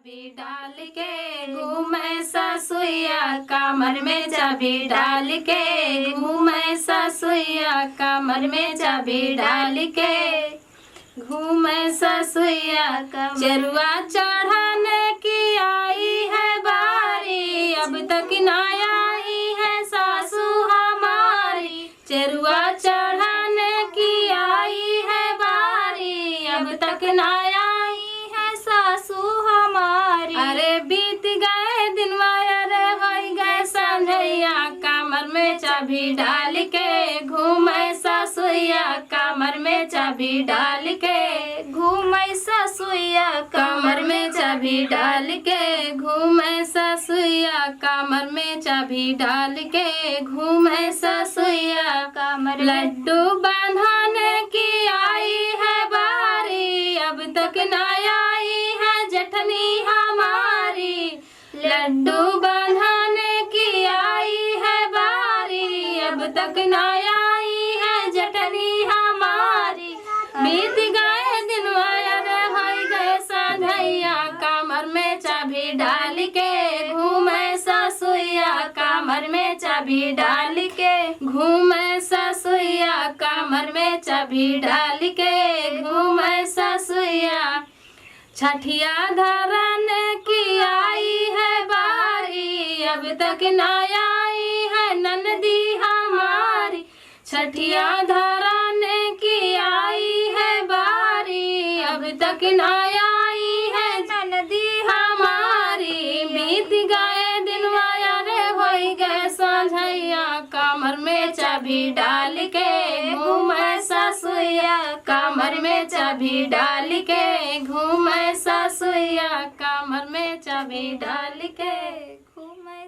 चाबी डाल के घूमे सासुइया, कमर में चाबी डाल के घूमे सासुइया, कमर में चाबी डाल के घूमे सासुइया। चरुआ चढ़ाने की आई है बारी, अब तक न आई है सासू हमारी। चरुआ चढ़ाने की आई है बारी, अब तक न आई है सासू हमारी। अरे बीत गए दिनवा, अरे हो गए संझैया, कमर में चाबी डाल के घूमे सासुइया, कमर में चाबी डाल के घूमे सासुइया, कमर में चाबी डाल के घूमे सासुइया, कमर में चाबी डाल के घूमे सासुइया। कमर लड्डू बांधने की आई है बारी, अब तक न आई है जेठनी हमारी। लड्डू बांधने की आई है बारी, अब तक न आई है जेठनी हमारी। बीत गए दिन हो गए संझैया, कमर में चाबी डाल के घूमे सासुइया, कमर में चाबी डाल के घूमे सासुइया, कमर में चाबी डाल के घूमे सासुइया। छठिया धराने की आई है बारी, अब तक न आई है ननदी हमारी। छठिया धराने की आई है बारी, अब तक न आई है ननदी हमारी। बीत गए दिनवा, अरे हो गए संझैया, कमर में चाबी डाल के घूमे सासुइया, कमर में चाबी डाल के घूमे सासुइया, कमर में चाबी डाल के घूमे